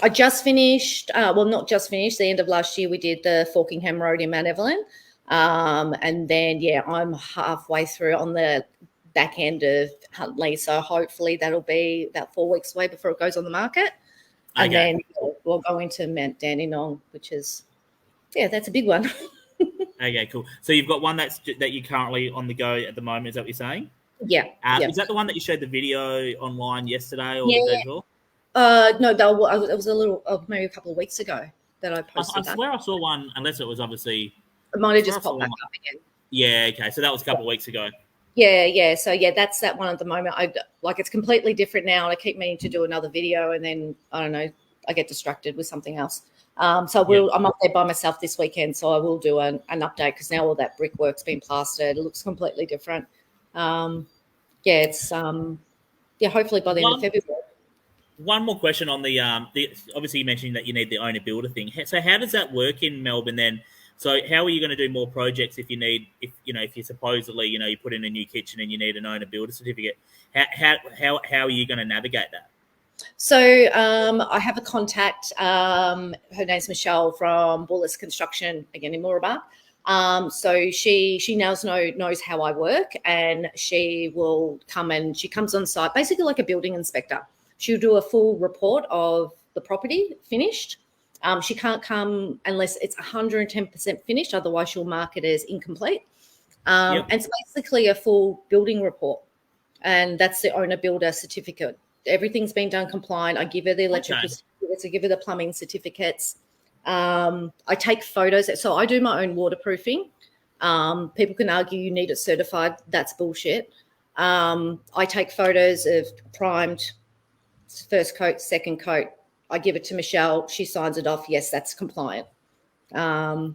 I just finished, not just finished, the end of last year we did the Falkingham Road in Mount Evelyn. And then, I'm halfway through on the back end of Huntley. So hopefully that'll be about 4 weeks away before it goes on the market. And then we'll go into Mount Dandenong, which is, that's a big one. Okay, cool. So you've got one that you're currently on the go at the moment, is that what you're saying? Yeah. Is that the one that you showed the video online yesterday or the day before? No, it was a little, maybe a couple of weeks ago that I posted. I swear I saw one, unless it was obviously. It might have just popped back up again. Yeah, okay. So that was a couple of weeks ago. Yeah. So that's that one at the moment. It's completely different now, and I keep meaning to do another video, and then I don't know, I get distracted with something else. So I'm up there by myself this weekend, so I will do an update, because now all that brickwork's been plastered. It looks completely different. It's hopefully by the end of February. One more question on the obviously you mentioned that you need the owner builder thing. So how does that work in Melbourne then? So how are you going to do more projects if you supposedly, you put in a new kitchen and you need an owner builder certificate? How are you going to navigate that? So I have a contact. Her name's Nichole from Bullis Construction, again in Mooraba. So she now knows how I work, and she will come and she comes on site, basically like a building inspector. She'll do a full report of the property finished. She can't come unless it's 110% finished, otherwise she'll mark it as incomplete. Yep. And it's basically a full building report, and that's the owner builder certificate. Everything's been done compliant. I give her the electrical certificates, I give her the plumbing certificates. I take photos. So I do my own waterproofing. People can argue you need it certified. That's bullshit. I take photos of primed, first coat, second coat. I give it to Michelle. She signs it off. Yes, that's compliant. And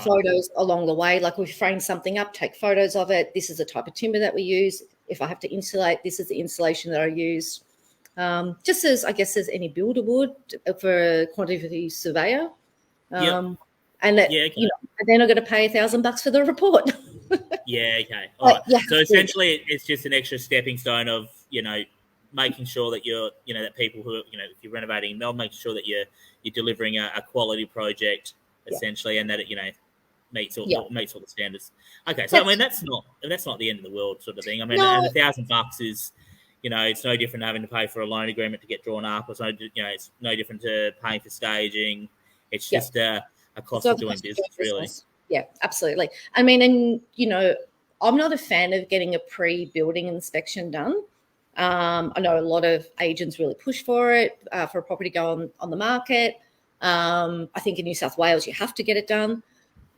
photos along the way, like we frame something up, take photos of it. This is the type of timber that we use. If I have to insulate, this is the insulation that I use. Just as I guess as any builder would for a quantity surveyor. And that and then I'm going to pay $1,000 for the report. Okay. All right. So essentially, it's just an extra stepping stone of making sure that that people who if you're renovating in Melbourne, making sure that you're delivering a quality project essentially, and that it meets all the standards. Okay, so I mean that's not the end of the world sort of thing. I mean, and $1,000 is it's no different having to pay for a loan agreement to get drawn up. It's no different to paying for staging. It's just a cost of doing business, really. Yeah, absolutely. I mean, and I'm not a fan of getting a pre-building inspection done. I know a lot of agents really push for it, for a property to go on the market. I think in New South Wales you have to get it done.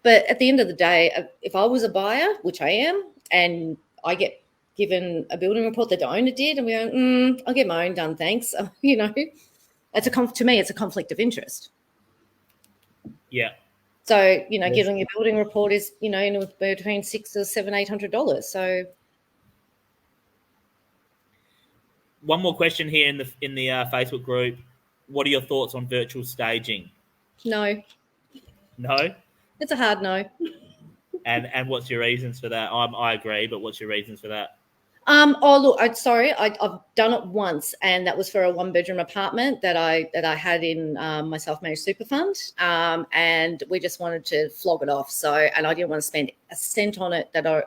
But at the end of the day, if I was a buyer, which I am, and I get given a building report that the owner did, and we go, I'll get my own done, thanks. To me, it's a conflict of interest. Yeah. So, getting your building report is, between $600 or $700, $800. So one more question here in the Facebook group. What are your thoughts on virtual staging? No. No? It's a hard no. And what's your reasons for that? I agree, but what's your reasons for that? Look, I've done it once, and that was for a 1-bedroom apartment that I had in my self-managed super fund, and we just wanted to flog it off. So, and I didn't want to spend a cent on it. I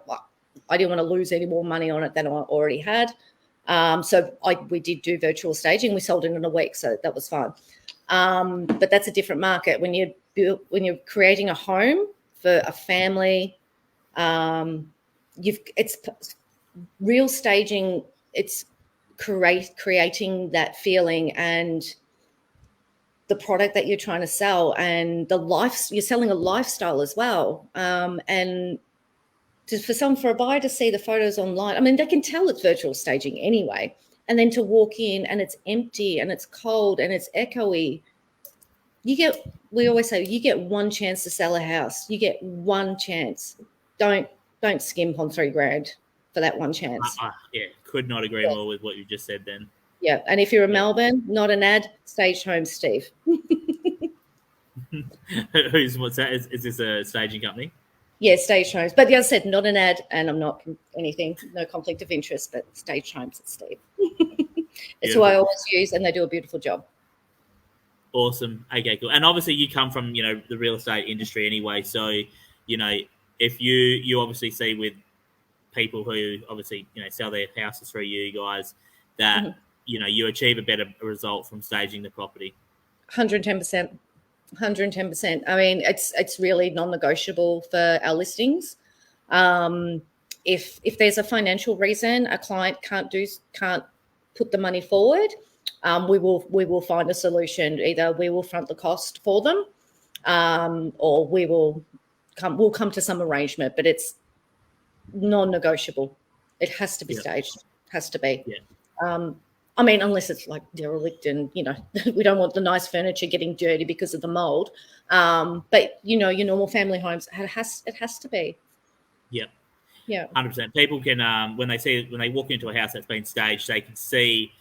didn't want to lose any more money on it than I already had. So we did do virtual staging. We sold it in a week, so that was fine. But that's a different market when you're creating a home for a family. It's real staging. It's creating that feeling and the product that you're trying to sell, and you're selling a lifestyle as well. And for a buyer to see the photos online, I mean, they can tell it's virtual staging anyway. And then to walk in and it's empty and it's cold and it's echoey. We always say you get one chance to sell a house. You get one chance. Don't skimp on $3,000 for that one chance. Could not agree more with what you just said then. Yeah, and if you're in Melbourne, not an ad, Staged Homes, Steve. What's that? Is this a staging company? Yeah, Staged Homes. But as I said, not an ad, and I'm not anything, no conflict of interest, but Staged Homes, it's Steve. It's who I always use, and they do a beautiful job. Awesome. Okay, cool. And obviously you come from, the real estate industry anyway. So, if you obviously see with people who obviously, sell their houses through you guys that, you achieve a better result from staging the property. 110%. 110%. I mean, it's really non-negotiable for our listings. If there's a financial reason a client can't put the money forward, we will find a solution. Either we will front the cost for them, or we'll come to some arrangement. But it's non-negotiable. It has to be staged. Has to be. Yeah. I mean, unless it's like derelict and, we don't want the nice furniture getting dirty because of the mold. But, your normal family homes, it has to be. Yep. Yeah. 100%. People can, when they walk into a house that's been staged, they can see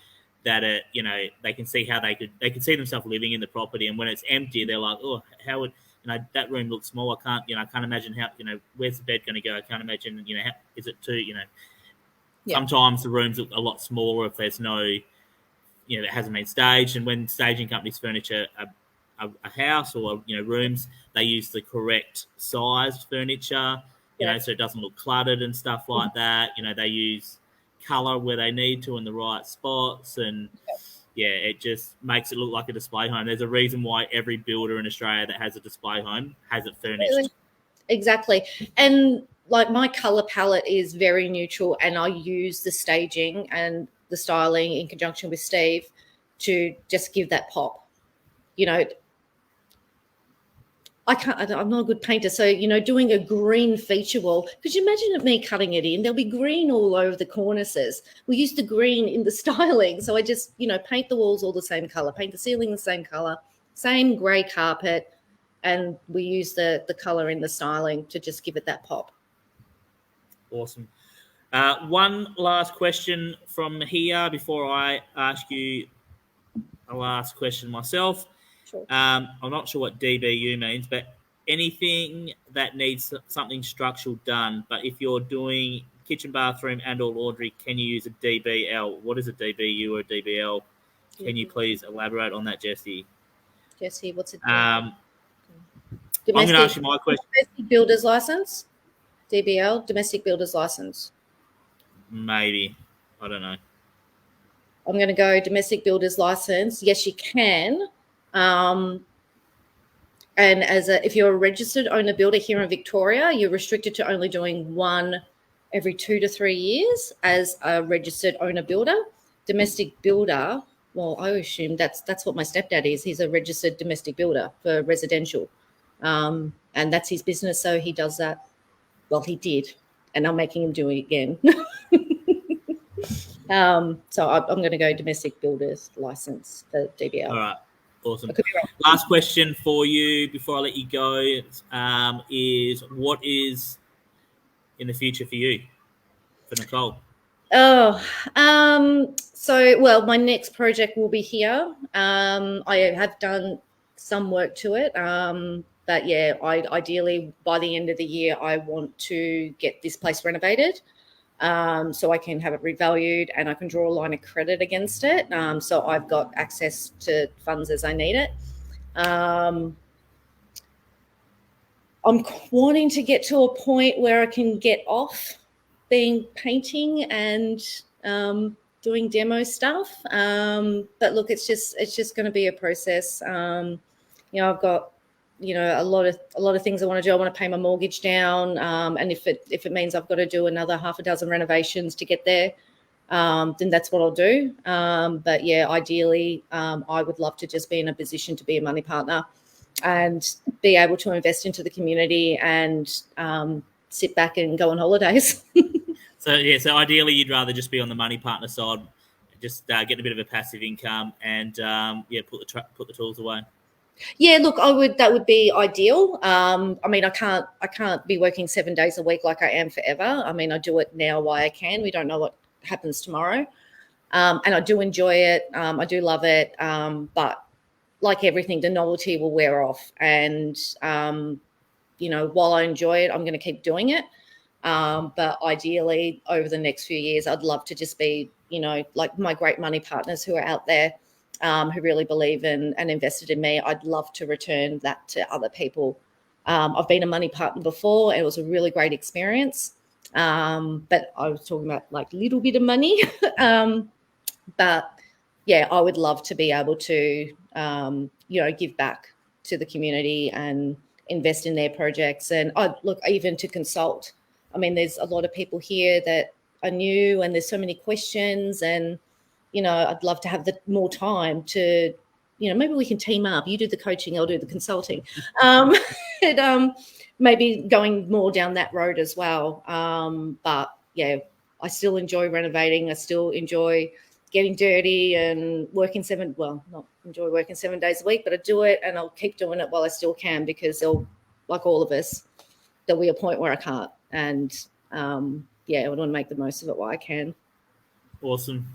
that they can see how they could see themselves living in the property. And when it's empty, they're like, oh, how would, that room looks small. I can't imagine how, where's the bed going to go? I can't imagine, how, is it too, sometimes the rooms look a lot smaller if there's no, it hasn't been staged. And when staging companies furniture a house or, rooms, they use the correct sized furniture, so it doesn't look cluttered and stuff like that. They use color where they need to in the right spots, and it just makes it look like a display home. There's a reason why every builder in Australia that has a display home has it furnished. Exactly. And like my color palette is very neutral, and I use the staging and the styling in conjunction with Steve to just give that pop. I'm not a good painter. So, doing a green feature wall, could you imagine me cutting it in? There'll be green all over the cornices. We use the green in the styling. So I just, paint the walls all the same color, paint the ceiling the same color, same gray carpet. And we use the color in the styling to just give it that pop. Awesome. One last question from here before I ask you a last question myself. Sure. I'm not sure what DBU means, but anything that needs something structural done. But if you're doing kitchen, bathroom, and or laundry, can you use a DBL? What is a DBU or a DBL? Can you please elaborate on that, Jessie? Jessie, what's it? I'm going to ask you my question. Domestic builder's license? DBL, domestic builder's license. Maybe. I don't know. I'm going to go domestic builder's license. Yes, you can. And if you're a registered owner builder here in Victoria, you're restricted to only doing one every 2 to 3 years as a registered owner builder. Domestic builder, well, I assume that's what my stepdad is. He's a registered domestic builder for residential. And that's his business, so he does that. Well, he did, and I'm making him do it again. So I'm going to go domestic builder's license for DBL. All right. Awesome. Last question for you before I let you go is what is in the future for you, for Nichole? So my next project will be here. I have done some work to it. But ideally by the end of the year, I want to get this place renovated. So I can have it revalued and I can draw a line of credit against it. So I've got access to funds as I need it. I'm wanting to get to a point where I can get off being painting and doing demo stuff. But look, it's just going to be a process. I've got a lot of things I want to do. I want to pay my mortgage down, and if it means I've got to do another half a dozen renovations to get there, then that's what I'll do. But ideally, I would love to just be in a position to be a money partner and be able to invest into the community and sit back and go on holidays. So ideally, you'd rather just be on the money partner side, just get a bit of a passive income, and put the tools away. Yeah, look, that would be ideal. I can't be working 7 days a week like I am forever. I do it now while I can. We don't know what happens tomorrow. And I do enjoy it. I do love it. But like everything, the novelty will wear off. And, while I enjoy it, I'm going to keep doing it. But ideally, over the next few years, I'd love to just be, like my great money partners who are out there, who really believe in and invested in me. I'd love to return that to other people. I've been a money partner before, and it was a really great experience. But I was talking about like little bit of money. But yeah, I would love to be able to, give back to the community and invest in their projects. And even to consult. There's a lot of people here that are new, and there's so many questions, and I'd love to have more time to, maybe we can team up. You do the coaching, I'll do the consulting. Maybe going more down that road as well. But yeah, I still enjoy renovating. I still enjoy getting dirty and working not enjoy working 7 days a week, but I do it, and I'll keep doing it while I still can, because like all of us, there'll be a point where I can't. And I want to make the most of it while I can. Awesome.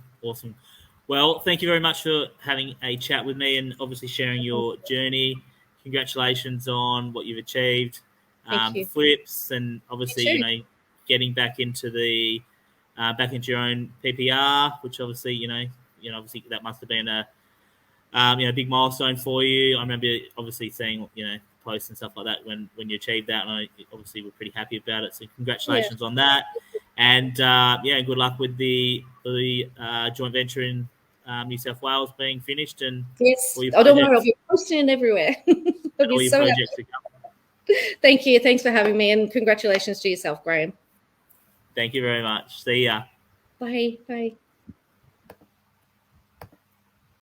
Well, thank you very much for having a chat with me and obviously sharing your journey congratulations on what you've achieved. Thank you. Flips, and obviously, You too. getting back into your own PPR, which obviously, obviously that must have been a big milestone for you. I remember obviously seeing, posts and stuff like that when you achieved that, and I obviously were pretty happy about it. So congratulations on that, and good luck with the joint venture in New South Wales being finished, and Yes. all your I don't worry, I'll projects, be posting it everywhere. I'll and all be your so happy. projects to come. Thank you. Thanks for having me, and congratulations to yourself, Graham. Thank you very much. See ya. Bye. Bye.